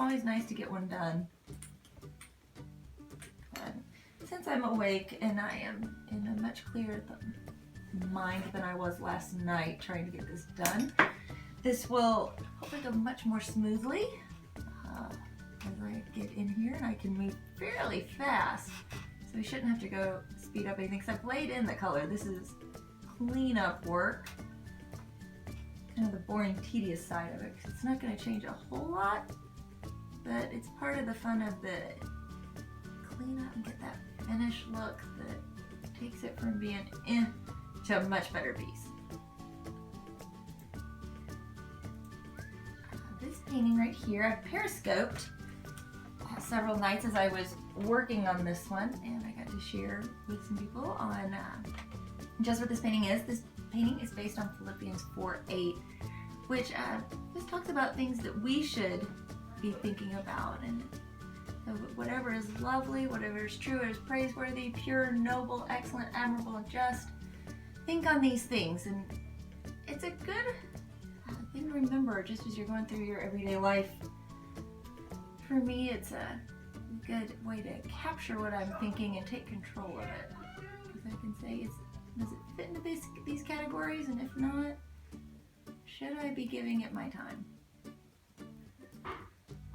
always nice to get one done. But since I'm awake and I am in a much clearer mind than I was last night trying to get this done, this will hopefully go much more smoothly as I get in here, and I can move fairly fast. So we shouldn't have to go speed up anything, because I've laid in the color. This is cleanup work, kind of the boring, tedious side of it, because it's not going to change a whole lot, but it's part of the fun of the clean up and get that finished look that takes it from being to a much better piece. This painting right here, I've periscoped several nights as I was working on this one, and I got to share with some people on just what this painting is. This painting is based on Philippians 4:8, which just talks about things that we should be thinking about, and whatever is lovely, whatever is true, is praiseworthy, pure, noble, excellent, admirable, and just. Think on these things, and it's a good thing to remember just as you're going through your everyday life. For me, it's a good way to capture what I'm thinking and take control of it. Because I can say, does it fit into these categories? And if not, should I be giving it my time?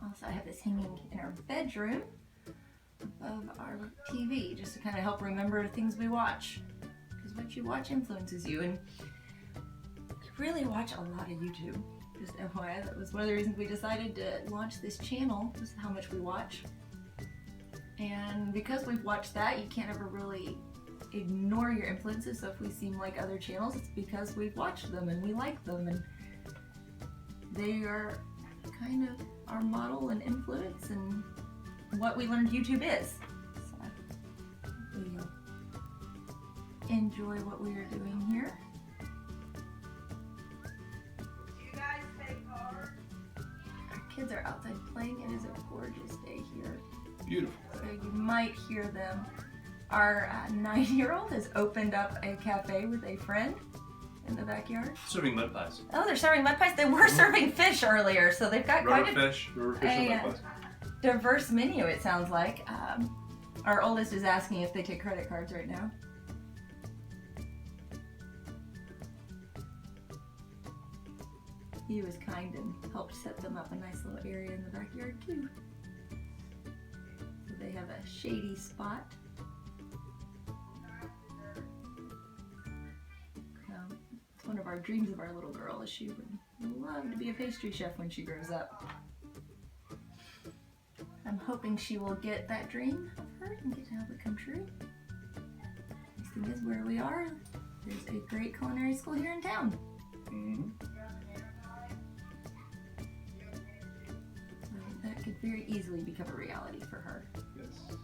Also, I have this hanging in our bedroom above our TV, just to kind of help remember things we watch. Because what you watch influences you, and I really watch a lot of YouTube. Just FYI, that was one of the reasons we decided to launch this channel, just how much we watch. And because we've watched that, you can't ever really ignore your influences. So if we seem like other channels, it's because we've watched them and we like them, and they are kind of our model and influence and what we learned YouTube is. So hopefully you'll enjoy what we are doing here. Kids are outside playing. It is a gorgeous day here. Beautiful. So you might hear them. Our 9-year-old has opened up a cafe with a friend in the backyard. Serving mud pies. Oh, they're serving mud pies. They were serving fish earlier, so they've got Rubber quite fish and mud pies. Diverse menu, it sounds like. Our oldest is asking if they take credit cards right now. He was kind and helped set them up a nice little area in the backyard too. So they have a shady spot. It's one of our dreams of our little girl, is she would love to be a pastry chef when she grows up. I'm hoping she will get that dream of hers and get to have it come true. Nice thing is, where we are, there's a great culinary school here in town. Mm-hmm. That could very easily become a reality for her. Yes.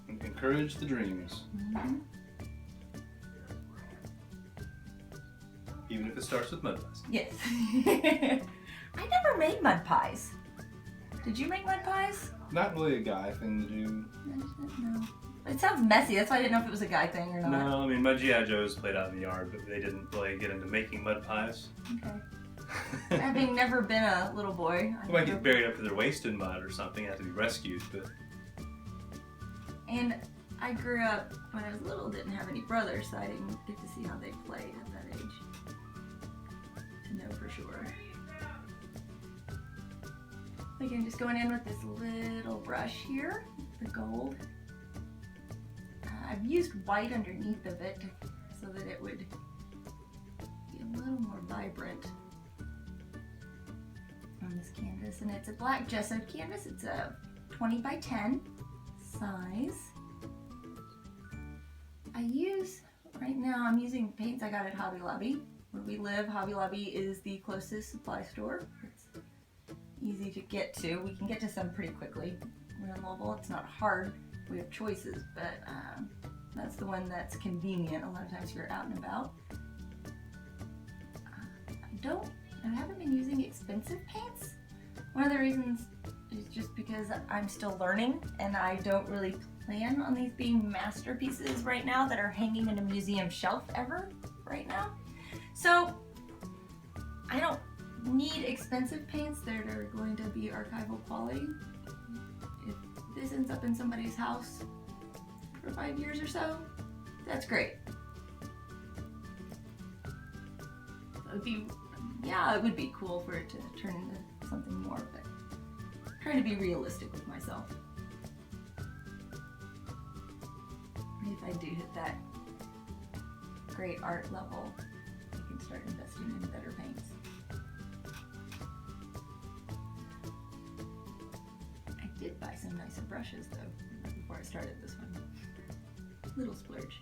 Encourage the dreams. Mm-hmm. Even if it starts with mud pies. Yes. I never made mud pies. Did you make mud pies? Not really a guy thing to do. No. It sounds messy. That's why I didn't know if it was a guy thing or not. No, I mean, my G.I. Joes played out in the yard, but they didn't really get into making mud pies. Okay. Having never been a little boy. They might get buried up to their waist in mud or something, have to be rescued, but... And I grew up, when I was little, didn't have any brothers, so I didn't get to see how they played at that age. To know for sure. Again, just going in with this little brush here, the gold. I've used white underneath of it so that it would be a little more vibrant on this canvas. And it's a black gesso canvas. It's a 20 by 10 size. Right now I'm using paints I got at Hobby Lobby. Where we live, Hobby Lobby is the closest supply store. It's easy to get to. We can get to some pretty quickly. We're in Louisville. It's not hard. We have choices, but that's the one that's convenient a lot of times if you're out and about. I haven't been using expensive paints. One of the reasons is just because I'm still learning and I don't really plan on these being masterpieces right now that are hanging in a museum shelf ever right now. So I don't need expensive paints that are going to be archival quality, if this ends up in somebody's house for 5 years or so, that's great. It would be cool for it to turn into something more, but I'm trying to be realistic with myself. If I do hit that great art level, I can start investing in better paints. I did buy some nicer brushes though before I started this one. Little splurge.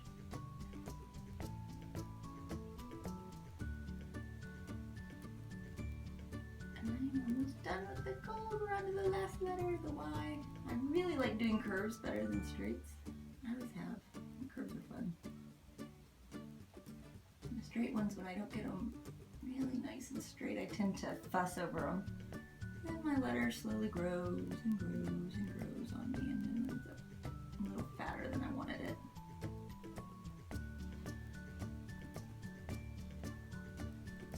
And I'm almost done with the gold. We're on to the last letter, the Y. I really like doing curves better than straights. I always have. Curves are fun. And the straight ones, when I don't get them really nice and straight, I tend to fuss over them. And my letter slowly grows and grows and grows on me, and then ends up a little fatter than I wanted it.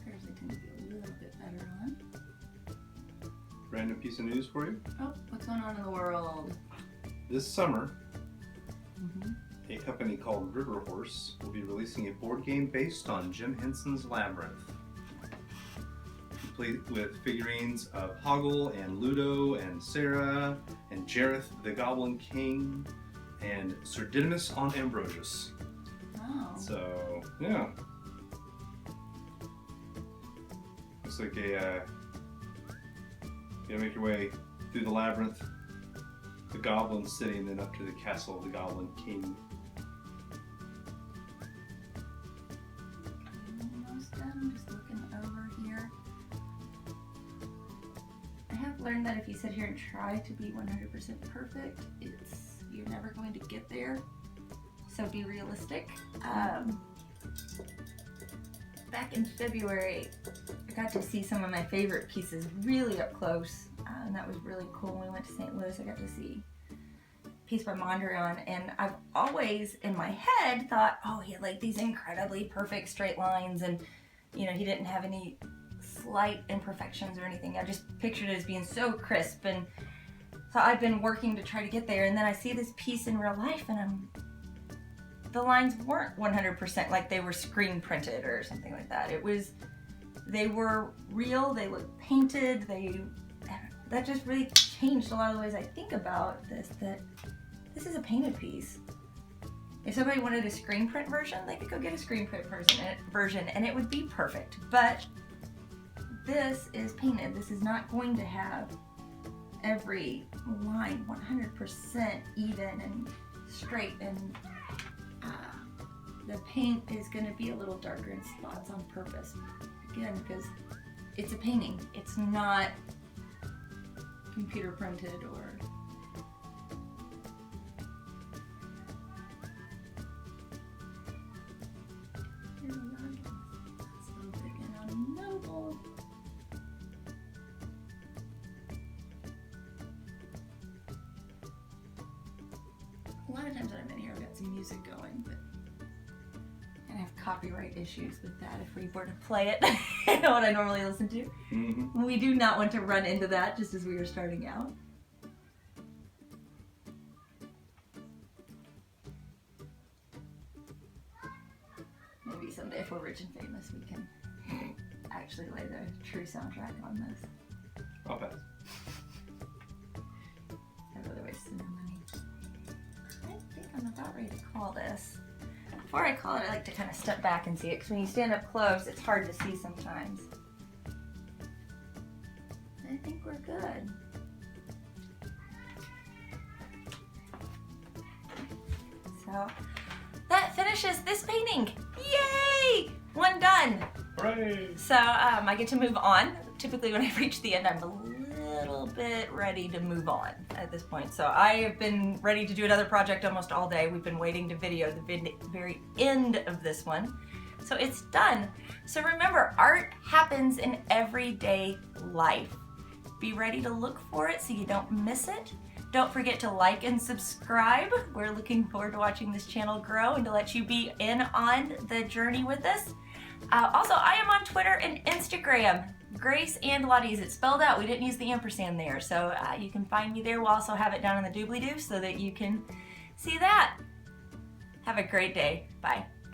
Curves I tend to be a little bit better on. Random piece of news for you. Oh, what's going on in the world? This summer, a company called River Horse will be releasing a board game based on Jim Henson's Labyrinth, complete with figurines of Hoggle and Ludo and Sarah and Jareth the Goblin King and Sir Didymus on Ambrosius. Oh. So, yeah. Looks like you gotta make your way through the labyrinth, the Goblin City, and then up to the castle of the Goblin King. I'm just looking over here. I have learned that if you sit here and try to be 100% perfect, you're never going to get there. So be realistic. Back in February, I got to see some of my favorite pieces really up close, and that was really cool. When we went to St. Louis, I got to see a piece by Mondrian, and I've always in my head thought, oh, he had like these incredibly perfect straight lines, and you know, he didn't have any slight imperfections or anything. I just pictured it as being so crisp, and so I've been working to try to get there, and then I see this piece in real life, and the lines weren't 100% like they were screen printed or something like that. They were real, they looked painted, that just really changed a lot of the ways I think about this, that this is a painted piece. If somebody wanted a screen print version, they could go get a screen print version and it would be perfect. But this is painted. This is not going to have every line 100% even and straight, and the paint is going to be a little darker in spots on purpose. Again, because it's a painting. It's not computer printed or a lot of times when I'm in here, I've got some music going, but I have copyright issues with that if we were to play it. You know what I normally listen to? Mm-hmm. We do not want to run into that just as we were starting out. Maybe someday if we're rich and famous, we can actually lay the true soundtrack on this. I'll pass. I have other ways to spend money. I think I'm about ready to call this. Before I call it, I like to kind of step back and see it, because when you stand up close, it's hard to see sometimes. I think we're good. So that finishes this painting. Yay! One done. Hooray! So I get to move on. Typically when I reach the end, I'm a little bit ready to move on at this point. So I have been ready to do another project almost all day. We've been waiting to video the very end of this one. So it's done. So remember, art happens in everyday life. Be ready to look for it so you don't miss it. Don't forget to like and subscribe. We're looking forward to watching this channel grow and to let you be in on the journey with us. Also, I am on Twitter and Instagram. Grace and Lottie. Is it spelled out? We didn't use the ampersand there, so you can find me there. We'll also have it down in the doobly-doo so that you can see that. Have a great day. Bye.